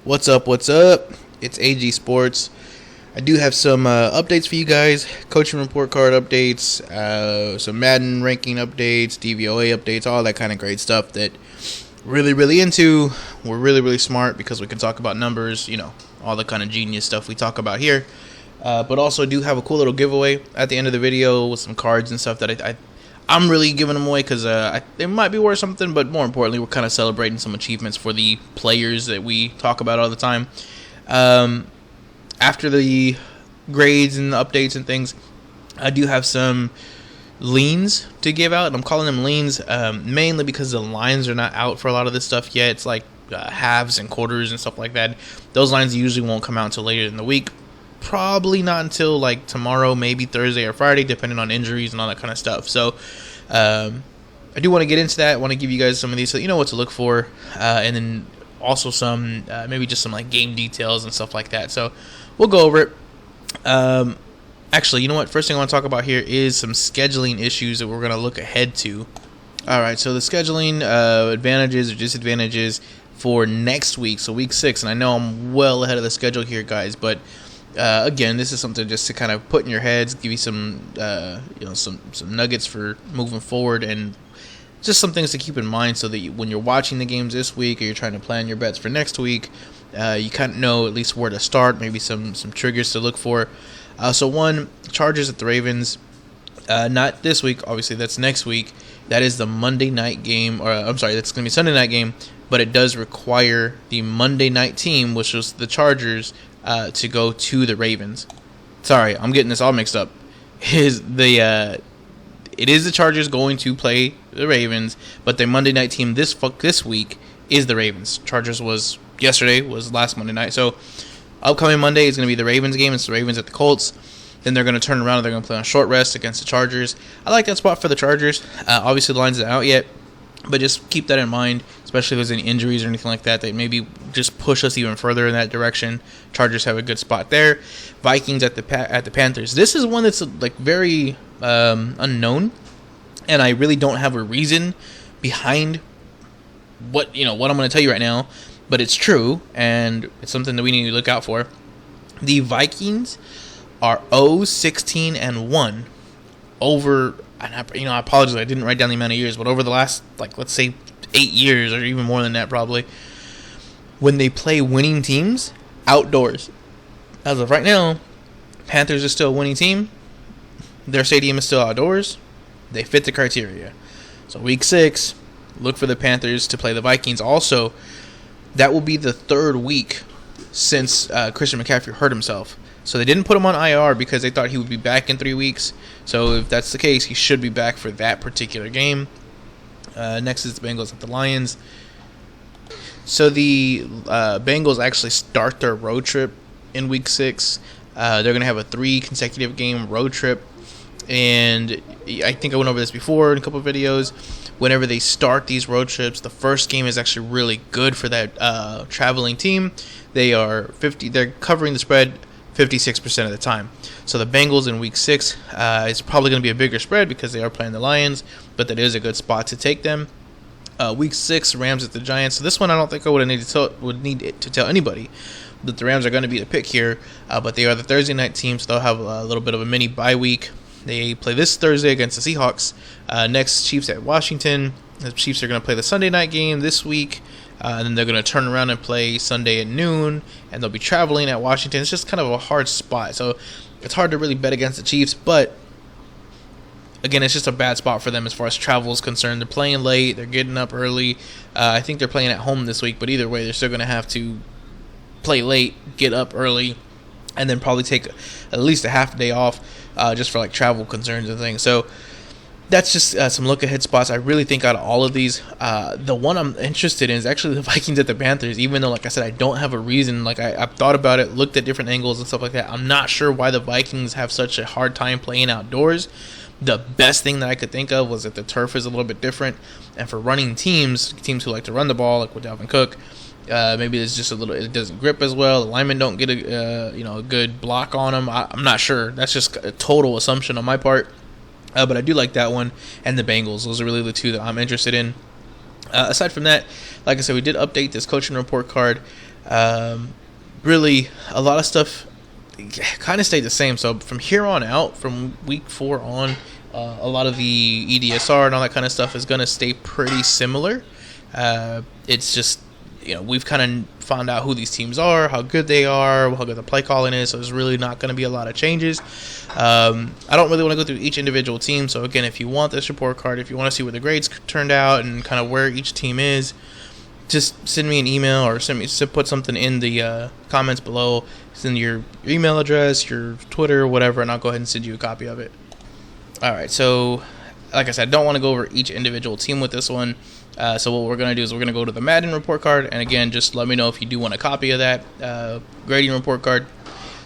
What's up? What's up? It's AG Sports. I do have some updates for you guys. Coaching report card updates, some Madden ranking updates, DVOA updates, all that kind of great stuff that really into. We're really smart because we can talk about numbers, all the kind of genius stuff we talk about here. But also do have a cool little giveaway at the end of the video with some cards and stuff that I'm really giving them away because it might be worth something, but more importantly, we're kind of celebrating some achievements for the players that we talk about all the time. After the grades and the updates and things, I do have some leans to give out. I'm calling them leans mainly because the lines are not out for a lot of this stuff yet. It's like halves and quarters and stuff like that. Those lines usually won't come out until later in the week. Probably not until like tomorrow, maybe Thursday or Friday, depending on injuries and all that kind of stuff. So I do want to get into that. I want to give you guys some of these so you know what to look for, and then also some maybe just some like game details and stuff like that. So we'll go over it. Actually, you know what? First thing I want to talk about here is some scheduling issues that we're going to look ahead to. All right, so the scheduling advantages or disadvantages for next week, so week 6. And I know I'm well ahead of the schedule here, guys, but again, this is something just to kind of put in your heads, give you some, some nuggets for moving forward, and just some things to keep in mind so that when you're watching the games this week or you're trying to plan your bets for next week, you kind of know at least where to start, maybe some triggers to look for. So one, Chargers at the Ravens, not this week, obviously that's next week. That is the Monday night game, or I'm sorry, that's going to be Sunday night game, but it does require the Monday night team, which was the Chargers, to go to the Ravens. Sorry, I'm getting this all mixed up. It is the Chargers going to play the Ravens, but the Monday night team this week is the Ravens. Chargers was last Monday night. So upcoming Monday is going to be the Ravens game. It's the Ravens at the Colts. Then they're going to turn around and they're going to play on short rest against the Chargers. I like that spot for the Chargers. Obviously the line's not out yet, but just keep that in mind, especially if there's any injuries or anything like that maybe just push us even further in that direction. Chargers have a good spot there. Vikings at the Panthers. This is one that's like very unknown, and I really don't have a reason behind what I'm going to tell you right now, but it's true, and it's something that we need to look out for. The Vikings are 0-16-1 over. And I apologize, I didn't write down the amount of years, but over the last, let's say 8 years or even more than that probably, when they play winning teams outdoors. As of right now, Panthers are still a winning team. Their stadium is still outdoors. They fit the criteria. So week 6, look for the Panthers to play the Vikings. Also, that will be the 3rd week since Christian McCaffrey hurt himself. So they didn't put him on IR because they thought he would be back in 3 weeks. So if that's the case, he should be back for that particular game. Next is the Bengals at the Lions. So the Bengals actually start their road trip in week 6. They're going to have a 3 consecutive game road trip. And I think I went over this before in a couple of videos. Whenever they start these road trips, the first game is actually really good for that traveling team. They're covering the spread 56% of the time. So the Bengals in week 6 is probably going to be a bigger spread because they are playing the Lions, but that is a good spot to take them. Week 6, Rams at the Giants. So this one I don't think I would need to tell anybody that the Rams are going to be the pick here, but they are the Thursday night team, so they'll have a little bit of a mini bye week. They play this Thursday against the Seahawks. Next, Chiefs at Washington. The Chiefs are going to play the Sunday night game this week. Then they're going to turn around and play Sunday at noon, and they'll be traveling at Washington. It's just kind of a hard spot, so it's hard to really bet against the Chiefs, but again, it's just a bad spot for them as far as travel is concerned. They're playing late, they're getting up early. I think they're playing at home this week, but either way, they're still going to have to play late, get up early, and then probably take at least a half a day off just for travel concerns and things. So that's just some look-ahead spots. I really think out of all of these, the one I'm interested in is actually the Vikings at the Panthers, even though, like I said, I don't have a reason. I've thought about it, looked at different angles and stuff like that. I'm not sure why the Vikings have such a hard time playing outdoors. The best thing that I could think of was that the turf is a little bit different, and for running teams who like to run the ball, like with Dalvin Cook, maybe it's just it doesn't grip as well. The linemen don't get a good block on them. I'm not sure. That's just a total assumption on my part. But I do like that one, and the Bengals. Those are really the two that I'm interested in. Aside from that, like I said, we did update this coaching report card. Really, a lot of stuff kind of stayed the same. So from here on out, from week 4 on, a lot of the EDSR and all that kind of stuff is going to stay pretty similar. It's just, we've kind of found out who these teams are, how good they are, how good the play calling is, so there's really not going to be a lot of changes. I don't really want to go through each individual team, so again, if you want this report card, if you want to see where the grades turned out and kind of where each team is, just send me an email or put something in the comments below. Send your email address, your Twitter, whatever, and I'll go ahead and send you a copy of it. All right, so like I said, I don't want to go over each individual team with this one. So what we're going to do is we're going to go to the Madden report card. And again, just let me know if you do want a copy of that grading report card.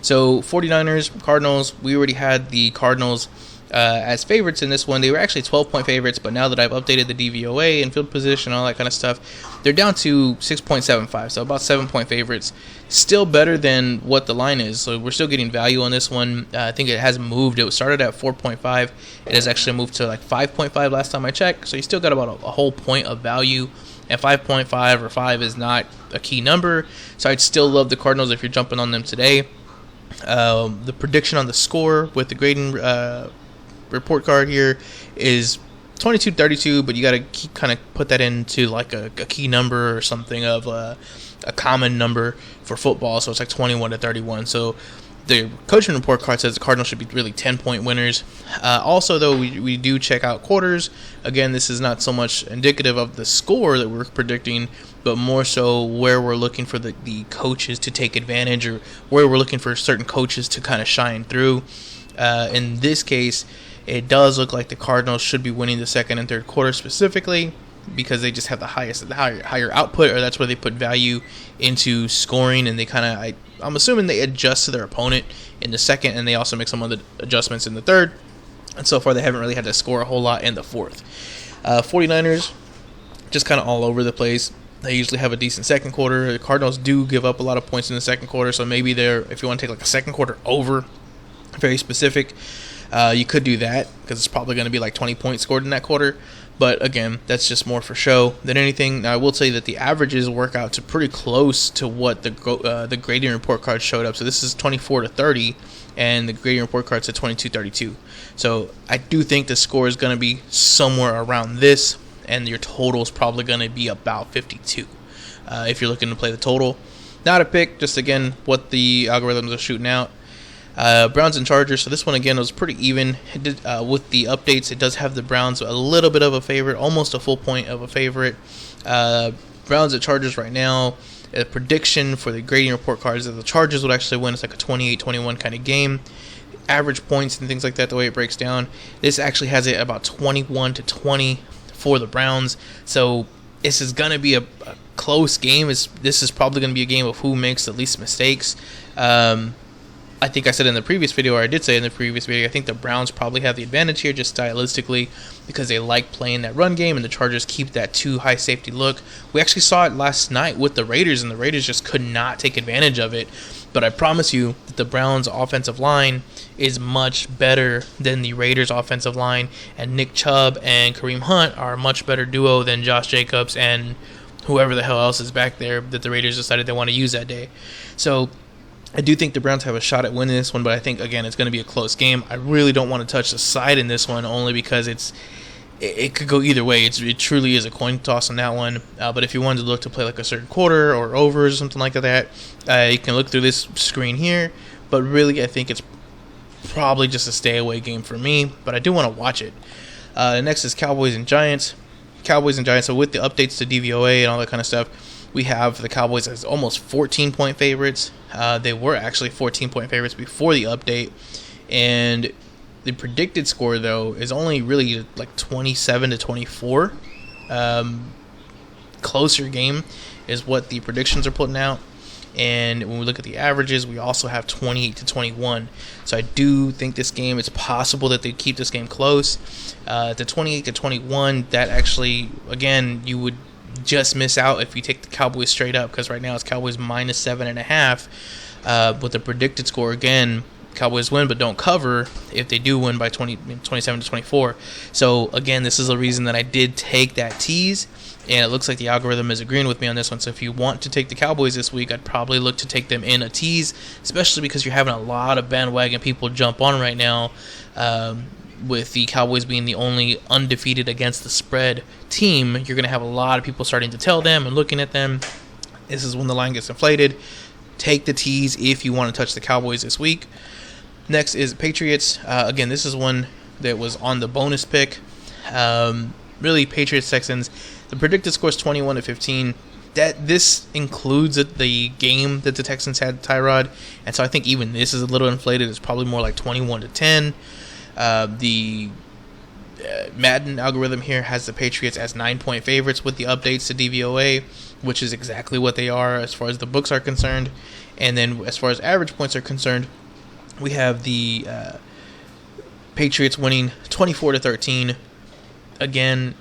So 49ers, Cardinals, we already had the Cardinals as favorites in this one. They were actually 12-point favorites, but now that I've updated the DVOA and field position and all that kind of stuff, they're down to 6.75, so about 7-point favorites. Still better than what the line is, so we're still getting value on this one. I think it has moved. It started at 4.5. It has actually moved to like 5.5 last time I checked, so you still got about a whole point of value. And 5.5 or 5 is not a key number, so I'd still love the Cardinals if you're jumping on them today. The prediction on the score with the grading report card here is 22-32, but you got to kind of put that into like a key number or something of a common number for football, so it's like 21-31. So the coaching report card says the Cardinals should be really 10-point winners. Also, though, we do check out quarters. Again, this is not so much indicative of the score that we're predicting, but more so where we're looking for the coaches to take advantage, or where we're looking for certain coaches to kind of shine through. In this case, it does look like the Cardinals should be winning the second and third quarter specifically, because they just have the higher output, or that's where they put value into scoring, and they kind of, I'm assuming they adjust to their opponent in the second, and they also make some of the adjustments in the third, and so far they haven't really had to score a whole lot in the fourth. 49ers, just kind of all over the place. They usually have a decent second quarter. The Cardinals do give up a lot of points in the second quarter, so maybe if you want to take like a second quarter over, very specific, you could do that, because it's probably going to be like 20 points scored in that quarter. But again, that's just more for show than anything. Now, I will say that the averages work out to pretty close to what the grading report card showed up. So this is 24-30, and the grading report card said 22-32. So I do think the score is going to be somewhere around this, and your total is probably going to be about 52 if you're looking to play the total. Not a pick, just again what the algorithms are shooting out. Browns and Chargers, so this one again was pretty even. It did, with the updates, it does have the Browns a little bit of a favorite, almost a full point of a favorite. Browns and Chargers right now, a prediction for the grading report cards that the Chargers would actually win. It's like a 28-21 kind of game. Average points and things like that, the way it breaks down, this actually has it about 21-20 for the Browns. So this is going to be a close game. This is probably going to be a game of who makes the least mistakes. I think I said in the previous video, or I did say in the previous video, I think the Browns probably have the advantage here just stylistically, because they like playing that run game, and the Chargers keep that too high safety look. We actually saw it last night with the Raiders, and the Raiders just could not take advantage of it. But I promise you that the Browns' offensive line is much better than the Raiders' offensive line, and Nick Chubb and Kareem Hunt are a much better duo than Josh Jacobs and whoever the hell else is back there that the Raiders decided they want to use that day. So I do think the Browns have a shot at winning this one, but I think, again, it's going to be a close game. I really don't want to touch the side in this one, only because it could go either way. It truly is a coin toss on that one. But if you wanted to look to play like a certain quarter or overs or something like that, you can look through this screen here. But really, I think it's probably just a stay-away game for me, but I do want to watch it. Next is Cowboys and Giants. So with the updates to DVOA and all that kind of stuff, we have the Cowboys as almost 14-point favorites. They were actually 14-point favorites before the update. And the predicted score, though, is only really like 27-24. Closer game is what the predictions are putting out. And when we look at the averages, we also have 28-21. So I do think this game, it's possible that they keep this game close. The 28-21, that actually, again, you would just miss out if you take the Cowboys straight up, because right now it's Cowboys minus 7.5. With the predicted score, again, Cowboys win but don't cover if they do win by 27-24. So again, this is a reason that I did take that tease. And it looks like the algorithm is agreeing with me on this one. So if you want to take the Cowboys this week, I'd probably look to take them in a tease, especially because you're having a lot of bandwagon people jump on right now, with the Cowboys being the only undefeated against the spread team. You're going to have a lot of people starting to tell them and looking at them. This is when the line gets inflated. Take the tease if you want to touch the Cowboys this week. Next is Patriots. Again, this is one that was on the bonus pick. Really, Patriots Texans. The predicted score is 21-15. This includes the game that the Texans had, Tyrod, and so I think even this is a little inflated. It's probably more like 21-10. The Madden algorithm here has the Patriots as 9-point favorites with the updates to DVOA, which is exactly what they are as far as the books are concerned. And then as far as average points are concerned, we have the Patriots winning 24-13. Again,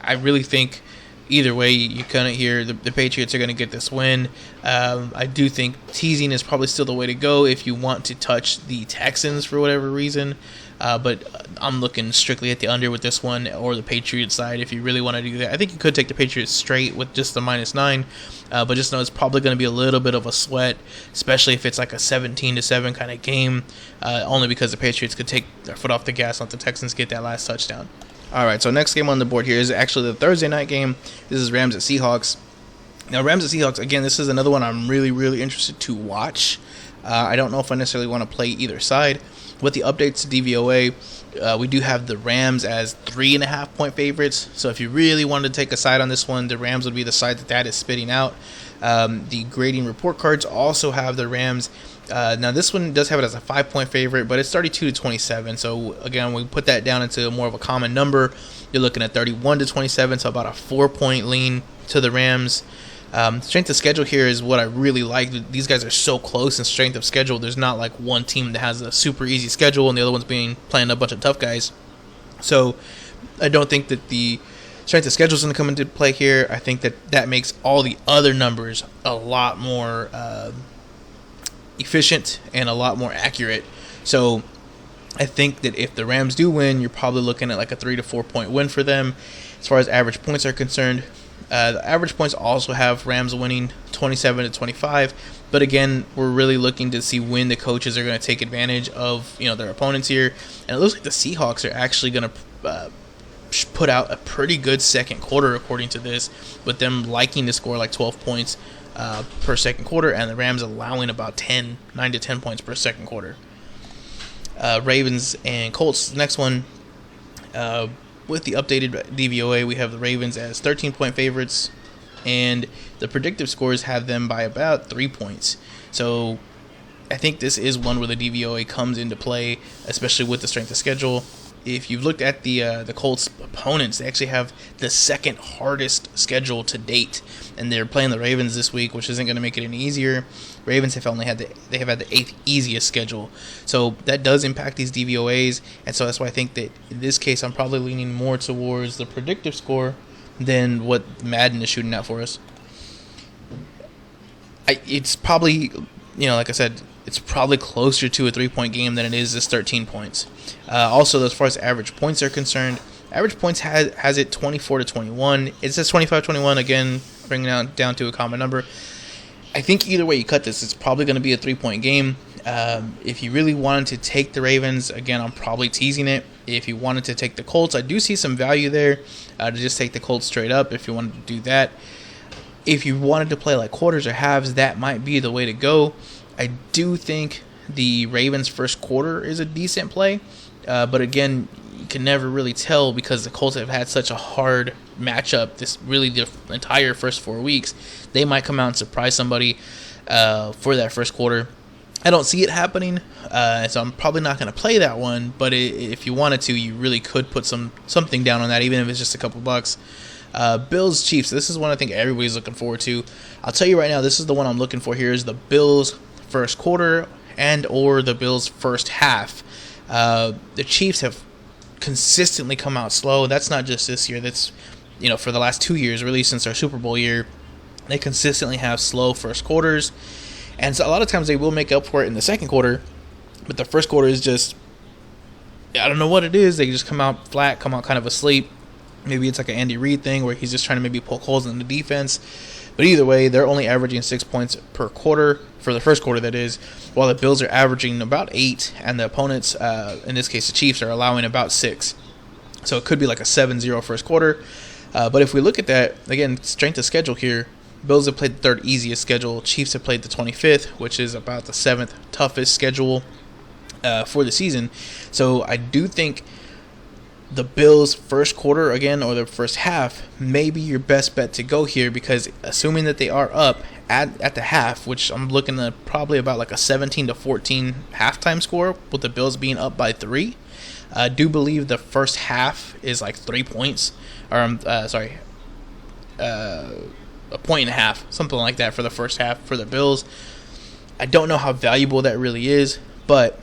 I really think either way you kind of hear the Patriots are going to get this win. I do think teasing is probably still the way to go if you want to touch the Texans for whatever reason. But I'm looking strictly at the under with this one, or the Patriots side if you really want to do that. I think you could take the Patriots straight with just the -9, but just know it's probably going to be a little bit of a sweat, especially if it's like a 17-7 kind of game, only because the Patriots could take their foot off the gas and let the Texans get that last touchdown. All right, so next game on the board here is actually the Thursday night game. This is Rams at Seahawks. Now, Rams at Seahawks, again, this is another one I'm really, really interested to watch. I don't know if I necessarily want to play either side. With the updates to DVOA, we do have the Rams as 3.5-point favorites. So if you really wanted to take a side on this one, the Rams would be the side that is spitting out. The grading report cards also have the Rams. Now this one does have it as a 5-point favorite, but it's 32-27. So again, we put that down into more of a common number. You're looking at 31-27, so about a 4-point lean to the Rams. Strength of schedule here is what I really like. These guys are so close in strength of schedule. There's not like one team that has a super easy schedule and the other one's playing a bunch of tough guys. So I don't think that the strength of schedule is going to come into play here. I think that makes all the other numbers a lot more efficient and a lot more accurate. So I think that if the Rams do win, you're probably looking at like a 3 to 4 point win for them. As far as average points are concerned, the average points also have Rams winning 27-25. But again, we're really looking to see when the coaches are going to take advantage of their opponents here. And it looks like the Seahawks are actually going to put out a pretty good second quarter according to this, with them liking to score like 12 points per second quarter, and the Rams allowing about 9 to 10 points per second quarter. Ravens and Colts, next one. With the updated DVOA, we have the Ravens as 13-point favorites, and the predictive scores have them by about 3 points. So I think this is one where the DVOA comes into play, especially with the strength of schedule. If you've looked at the Colts opponents, they actually have the second hardest schedule to date, and they're playing the Ravens this week, which isn't going to make it any easier. Ravens have had the 8th easiest schedule, so that does impact these DVOAs, and so that's why I think that in this case I'm probably leaning more towards the predictive score than what Madden is shooting out for us. It's probably, like I said, it's probably closer to a 3-point game than it is this 13 points. Also, as far as average points are concerned, average points has it 24-21. It says 25-21, again, bringing it down to a common number. I think either way you cut this, it's probably going to be a 3-point game. If you really wanted to take the Ravens, again, I'm probably teasing it. If you wanted to take the Colts, I do see some value there to just take the Colts straight up if you wanted to do that. If you wanted to play like quarters or halves, that might be the way to go. I do think the Ravens' first quarter is a decent play, but again, you can never really tell because the Colts have had such a hard matchup the entire first 4 weeks. They might come out and surprise somebody for that first quarter. I don't see it happening, so I'm probably not going to play that one, but if you wanted to, you really could put something down on that, even if it's just a couple bucks. Bills Chiefs, this is one I think everybody's looking forward to. I'll tell you right now, this is the one I'm looking for here, is the Bills first quarter and or the Bills first half. The Chiefs have consistently come out slow. That's not just this year. That's for the last 2 years, really since our Super Bowl year. They consistently have slow first quarters, and so a lot of times they will make up for it in the second quarter, but the first quarter is just, I don't know what it is. They just come out flat, come out kind of asleep. Maybe it's like an Andy Reid thing where he's just trying to maybe poke holes in the defense. But either way, they're only averaging 6 points per quarter, for the first quarter that is, while the Bills are averaging about 8, and the opponents, in this case the Chiefs, are allowing about 6. So it could be like a 7-0 first quarter. But if we look at that, again, strength of schedule here, Bills have played the third easiest schedule. Chiefs have played the 25th, which is about the 7th toughest schedule for the season. So I do think the Bills' first quarter, again, or the first half, may be your best bet to go here, because assuming that they are up at the half, which I'm looking at probably about like a 17-14 halftime score, with the Bills being up by 3. I do believe the first half is like 3 points, or a point and a half, something like that for the first half for the Bills. I don't know how valuable that really is, but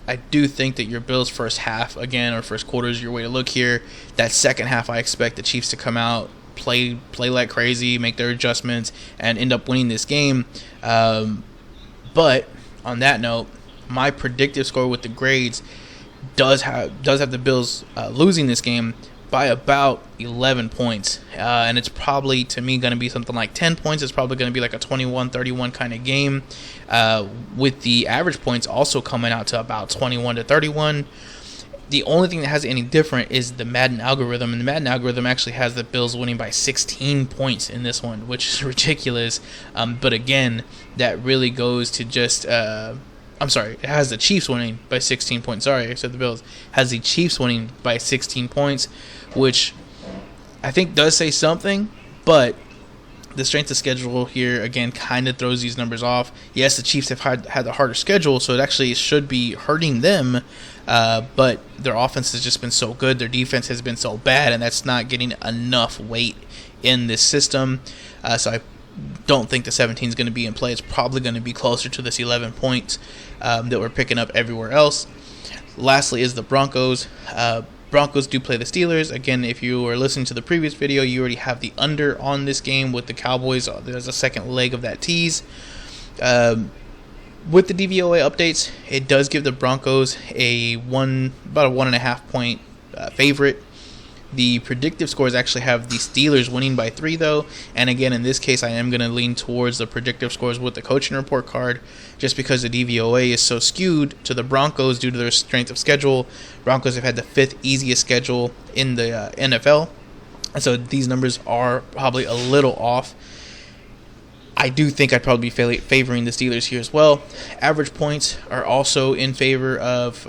I do think that your Bills' first half, again, or first quarter is your way to look here. That second half, I expect the Chiefs to come out, play like crazy, make their adjustments, and end up winning this game. But on that note, my predictive score with the grades does have the Bills losing this game by about 11 points. And it's probably, to me, going to be something like 10 points. It's probably going to be like a 21-31 kind of game, with the average points also coming out to about 21-31. The only thing that has it any different is the Madden algorithm, and the Madden algorithm actually has the Bills winning by 16 points in this one, which is ridiculous. But again, that really goes to just... it has the Chiefs winning by 16 points. Sorry, I said the Bills. Has the Chiefs winning by 16 points, which I think does say something, but the strength of schedule here, again, kind of throws these numbers off. Yes, the Chiefs have had the harder schedule, so it actually should be hurting them, but their offense has just been so good. Their defense has been so bad, and that's not getting enough weight in this system. So I don't think the 17 is going to be in play. It's probably going to be closer to this 11 points that we're picking up everywhere else. Lastly is the Broncos. Broncos do play the Steelers. Again, if you were listening to the previous video, you already have the under on this game with the Cowboys. There's a second leg of that tease. With the DVOA updates, it does give the Broncos about a 1.5 point favorite. The predictive scores actually have the Steelers winning by 3, though. And again, in this case, I am going to lean towards the predictive scores with the coaching report card, just because the DVOA is so skewed to the Broncos due to their strength of schedule. Broncos have had the 5th easiest schedule in the NFL. And so these numbers are probably a little off. I do think I'd probably be favoring the Steelers here as well. Average points are also in favor of,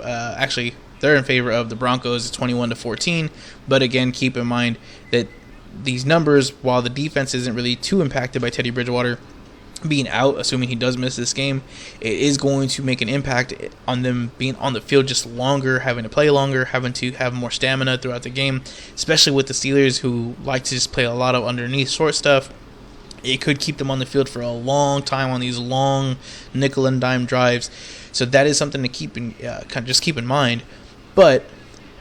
they're in favor of the Broncos, 21-14. But again, keep in mind that these numbers, while the defense isn't really too impacted by Teddy Bridgewater being out, assuming he does miss this game, it is going to make an impact on them being on the field just longer, having to play longer, having to have more stamina throughout the game, especially with the Steelers, who like to just play a lot of underneath short stuff. It could keep them on the field for a long time on these long nickel and dime drives. So that is something to keep in mind. But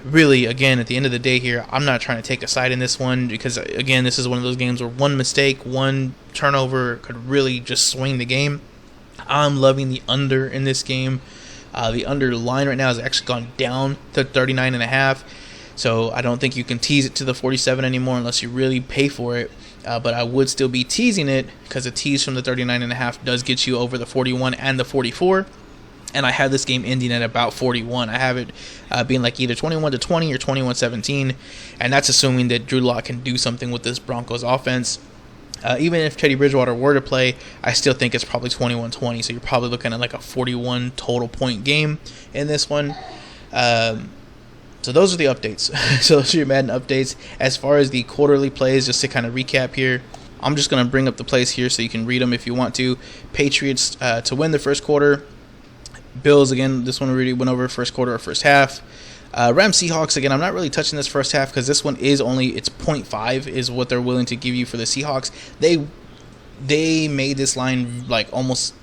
really, again, at the end of the day here, I'm not trying to take a side in this one, because, again, this is one of those games where one mistake, one turnover could really just swing the game. I'm loving the under in this game. The under line right now has actually gone down to 39.5. So I don't think you can tease it to the 47 anymore unless you really pay for it. But I would still be teasing it, because a tease from the 39.5 does get you over the 41 and the 44. And I have this game ending at about 41. I have it being like either 21-20 or 21-17. And that's assuming that Drew Lock can do something with this Broncos offense. Even if Teddy Bridgewater were to play, I still think it's probably 21-20. So you're probably looking at like a 41 total point game in this one. So those are the updates. So those are your Madden updates. As far as the quarterly plays, just to kind of recap here, I'm just going to bring up the plays here so you can read them if you want to. Patriots to win the first quarter. Bills, again, this one already went over first quarter or first half. Rams Seahawks, again, I'm not really touching this first half, because this one is only, it's 0.5 is what they're willing to give you for the Seahawks. They made this line like almost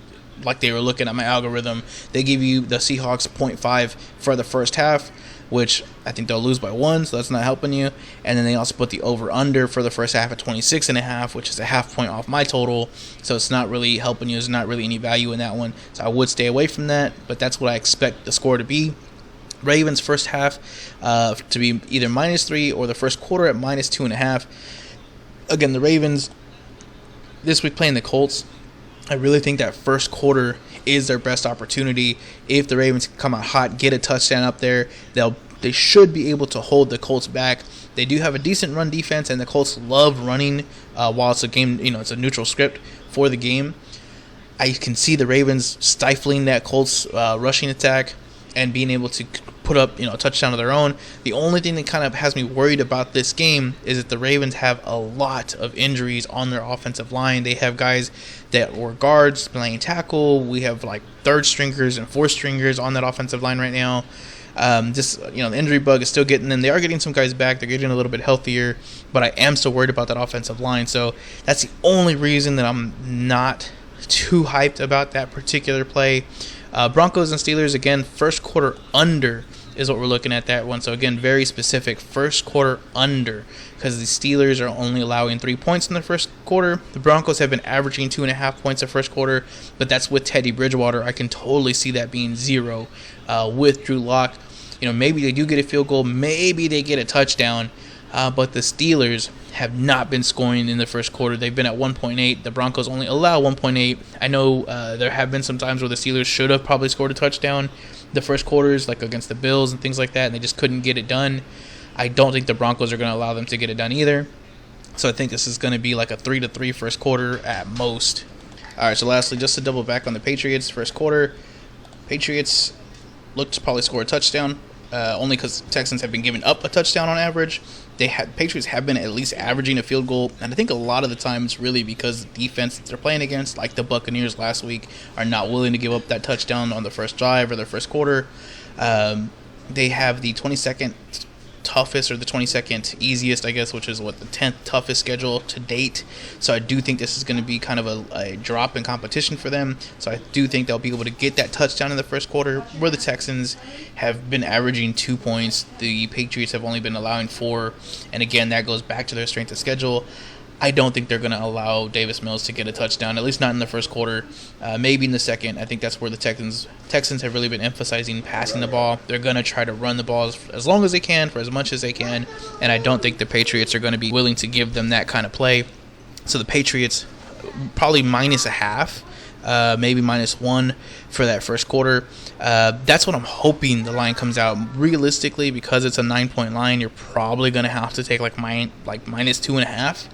like they were looking at my algorithm. They give you the Seahawks 0.5 for the first half, which I think they'll lose by 1, so that's not helping you. And then they also put the over-under for the first half at 26.5, which is a half point off my total, so it's not really helping you. There's not really any value in that one, so I would stay away from that, but that's what I expect the score to be. Ravens first half to be either -3 or the first quarter at -2.5. Again, the Ravens this week playing the Colts. I really think that first quarter is their best opportunity. If the Ravens can come out hot, get a touchdown up there, they should be able to hold the Colts back. They do have a decent run defense, and the Colts love running while it's a game. It's a neutral script for the game. I can see the Ravens stifling that Colts rushing attack and being able to put up a touchdown of their own. The only thing that kind of has me worried about this game is that the Ravens have a lot of injuries on their offensive line. They have guys that were guards playing tackle. We have like third stringers and fourth stringers on that offensive line right now. The injury bug is still getting them. They are getting some guys back. They're getting a little bit healthier, but I am still worried about that offensive line. So that's the only reason that I'm not too hyped about that particular play. Broncos and Steelers, again, first quarter under is what we're looking at that one. So again, very specific, first quarter under, because the Steelers are only allowing 3 points in the first quarter. The Broncos have been averaging 2.5 points in first quarter, but that's with Teddy Bridgewater. I can totally see that being 0 with Drew Lock. Maybe they do get a field goal, maybe they get a touchdown, but the Steelers have not been scoring in the first quarter. They've been at 1.8. The Broncos only allow 1.8. I know there have been some times where the Steelers should have probably scored a touchdown the first quarters, like against the Bills and things like that, and they just couldn't get it done. I don't think the Broncos are going to allow them to get it done either. So I think this is going to be like a 3-3 first quarter at most. All right, so lastly, just to double back on the Patriots first quarter, Patriots looked to probably score a touchdown, only because Texans have been giving up a touchdown on average. Patriots have been at least averaging a field goal, and I think a lot of the time it's really because the defense that they're playing against, like the Buccaneers last week, are not willing to give up that touchdown on the first drive or the first quarter. They have the 22nd toughest, or the 22nd easiest, I guess, which is the 10th toughest schedule to date. So I do think this is going to be kind of a drop in competition for them. So I do think they'll be able to get that touchdown in the first quarter, where the Texans have been averaging 2 points. The Patriots have only been allowing 4. And again, that goes back to their strength of schedule. I don't think they're going to allow Davis Mills to get a touchdown, at least not in the first quarter, maybe in the second. I think that's where the Texans have really been emphasizing passing the ball. They're going to try to run the ball as long as they can, for as much as they can, and I don't think the Patriots are going to be willing to give them that kind of play. So the Patriots, probably -0.5, maybe -1 for that first quarter. That's what I'm hoping the line comes out. Realistically, because it's a 9-point line, you're probably going to have to take like -2.5.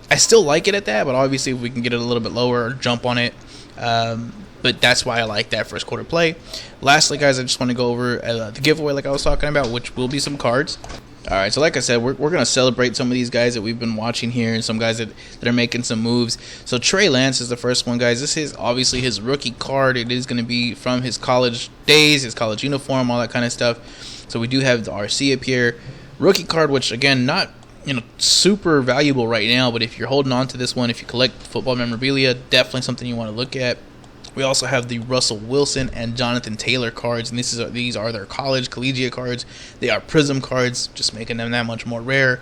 I still like it at that, but obviously if we can get it a little bit lower or jump on it, but that's why I like that first quarter play. Lastly, guys, I just want to go over the giveaway like I was talking about, which will be some cards. All right, so like I said, we're going to celebrate some of these guys that we've been watching here and some guys that are making some moves. So Trey Lance is the first one, guys. This is obviously his rookie card. It is going to be from his college days, his college uniform, all that kind of stuff. So we do have the RC up here. Rookie card, which, again, not super valuable right now, but if you're holding on to this one, if you collect football memorabilia, definitely something you want to look at. We also have the Russell Wilson and Jonathan Taylor cards, and these are their collegiate cards. They are Prism cards, just making them that much more rare.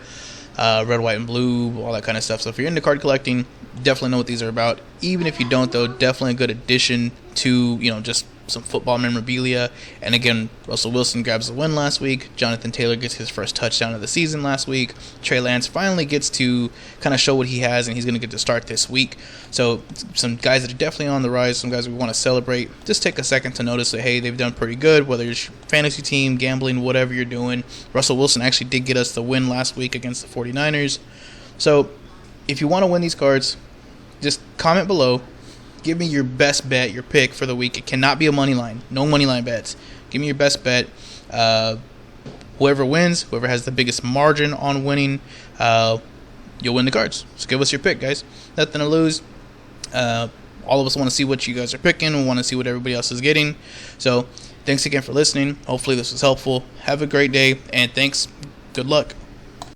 Red, white, and blue, all that kind of stuff. So if you're into card collecting, definitely know what these are about. Even if you don't, though, definitely a good addition to just some football memorabilia. And again, Russell Wilson grabs the win last week. Jonathan Taylor gets his first touchdown of the season last week. Trey Lance finally gets to kind of show what he has, and he's going to get to start this week. So some guys that are definitely on the rise, some guys we want to celebrate. Just take a second to notice that, hey, they've done pretty good, whether it's fantasy team, gambling, whatever you're doing. Russell Wilson actually did get us the win last week against the 49ers. So if you want to win these cards, just comment below. Give me your best bet, your pick for the week. It cannot be a money line. No money line bets. Give me your best bet. Whoever wins, whoever has the biggest margin on winning, you'll win the cards. So give us your pick, guys. Nothing to lose. All of us want to see what you guys are picking. We want to see what everybody else is getting. So thanks again for listening. Hopefully this was helpful. Have a great day, and thanks. Good luck.